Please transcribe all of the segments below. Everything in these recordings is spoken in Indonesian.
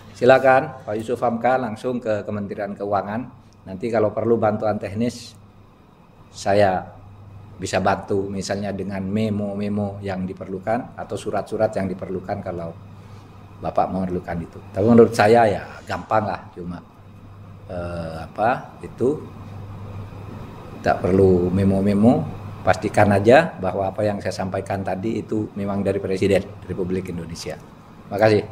Silakan Pak Yusuf Hamka langsung ke Kementerian Keuangan. Nanti kalau perlu bantuan teknis, saya bisa bantu misalnya dengan memo-memo yang diperlukan atau surat-surat yang diperlukan kalau Bapak memerlukan itu. Tapi menurut saya ya gampang lah, cuma itu tak perlu memo-memo. Pastikan aja bahwa apa yang saya sampaikan tadi itu memang dari Presiden Republik Indonesia. Terima kasih.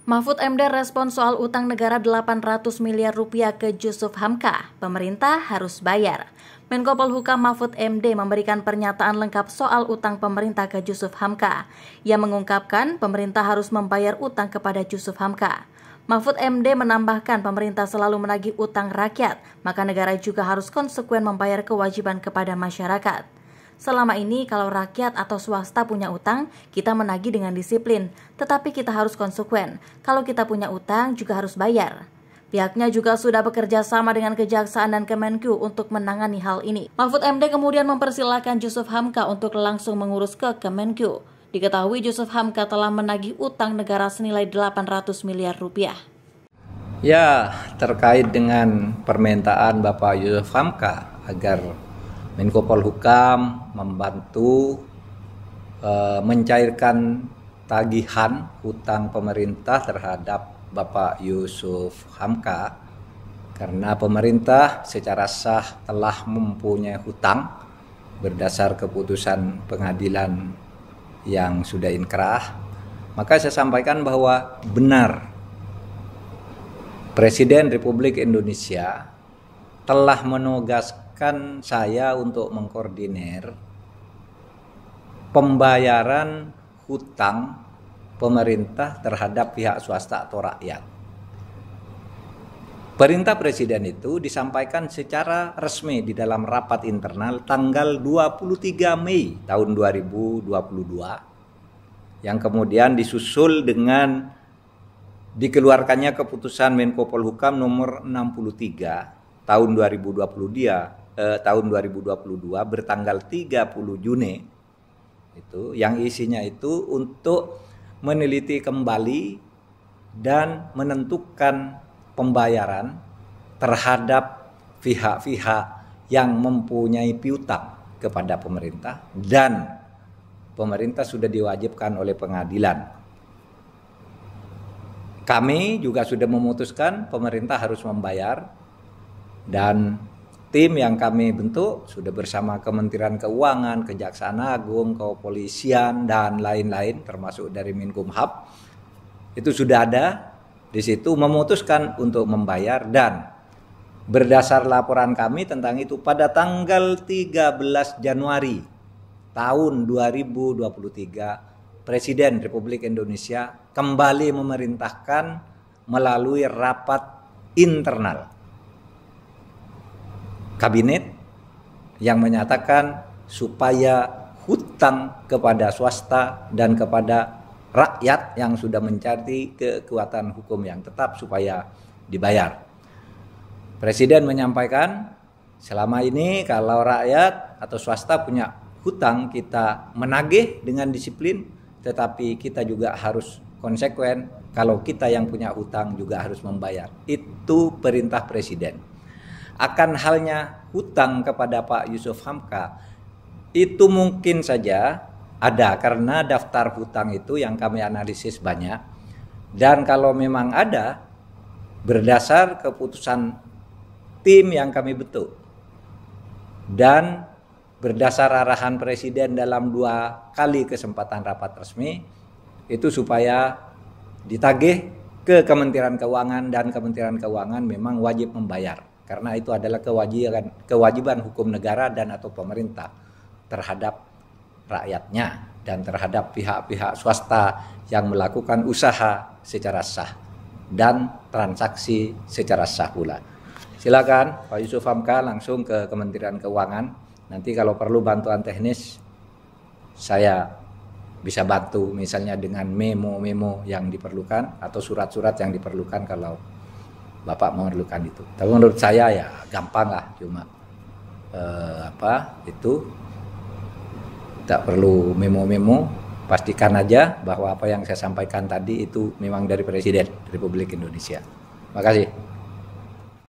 Mahfud MD respon soal utang negara 800 miliar rupiah ke Jusuf Hamka. Pemerintah harus bayar. Menko Polhukam Mahfud MD memberikan pernyataan lengkap soal utang pemerintah ke Jusuf Hamka. Ia mengungkapkan pemerintah harus membayar utang kepada Jusuf Hamka. Mahfud MD menambahkan pemerintah selalu menagih utang rakyat, maka negara juga harus konsekuen membayar kewajiban kepada masyarakat. Selama ini kalau rakyat atau swasta punya utang, kita menagih dengan disiplin, tetapi kita harus konsekuen. Kalau kita punya utang juga harus bayar. Pihaknya juga sudah bekerja sama dengan Kejaksaan dan Kemenkyu untuk menangani hal ini. Mahfud MD kemudian mempersilahkan Jusuf Hamka untuk langsung mengurus ke Kemenkyu. Diketahui Jusuf Hamka telah menagih utang negara senilai 800 miliar rupiah. Ya, terkait dengan permintaan Bapak Jusuf Hamka agar Menko Polhukam membantu mencairkan tagihan hutang pemerintah terhadap Bapak Jusuf Hamka, karena pemerintah secara sah telah mempunyai hutang berdasar keputusan pengadilan yang sudah inkrah, maka saya sampaikan bahwa benar Presiden Republik Indonesia telah menugaskan saya untuk mengkoordinir pembayaran hutang pemerintah terhadap pihak swasta atau rakyat. Perintah Presiden itu disampaikan secara resmi di dalam rapat internal tanggal 23 Mei tahun 2022 yang kemudian disusul dengan dikeluarkannya keputusan Menko Polhukam nomor 63 tahun 2022 bertanggal 30 Juni itu, yang isinya itu untuk meneliti kembali dan menentukan pembayaran terhadap pihak-pihak yang mempunyai piutang kepada pemerintah dan pemerintah sudah diwajibkan oleh pengadilan. Kami juga sudah memutuskan pemerintah harus membayar, dan tim yang kami bentuk sudah bersama Kementerian Keuangan, Kejaksaan Agung, Kepolisian dan lain-lain termasuk dari Menkumham itu sudah ada di situ memutuskan untuk membayar, dan berdasar laporan kami tentang itu pada tanggal 13 Januari tahun 2023 Presiden Republik Indonesia kembali memerintahkan melalui rapat internal Kabinet yang menyatakan supaya hutang kepada swasta dan kepada rakyat yang sudah mencari kekuatan hukum yang tetap supaya dibayar. Presiden menyampaikan selama ini kalau rakyat atau swasta punya hutang kita menagih dengan disiplin, tetapi kita juga harus konsekuen kalau kita yang punya hutang juga harus membayar. Itu perintah Presiden. Akan halnya hutang kepada Pak Jusuf Hamka itu mungkin saja ada karena daftar hutang itu yang kami analisis banyak, dan kalau memang ada berdasar keputusan tim yang kami bentuk dan berdasar arahan Presiden dalam 2 kali kesempatan rapat resmi itu supaya ditagih ke Kementerian Keuangan, dan Kementerian Keuangan memang wajib membayar karena itu adalah kewajiban hukum negara dan atau pemerintah terhadap rakyatnya dan terhadap pihak-pihak swasta yang melakukan usaha secara sah dan transaksi secara sah pula. Silakan Pak Yusuf Hamka langsung ke Kementerian Keuangan. Nanti kalau perlu bantuan teknis saya bisa bantu misalnya dengan memo-memo yang diperlukan atau surat-surat yang diperlukan kalau Bapak memerlukan itu. Tapi menurut saya ya gampang lah, cuma itu tak perlu memo-memo. pastikan aja bahwa apa yang saya sampaikan tadi itu memang dari Presiden Republik Indonesia. Terima kasih.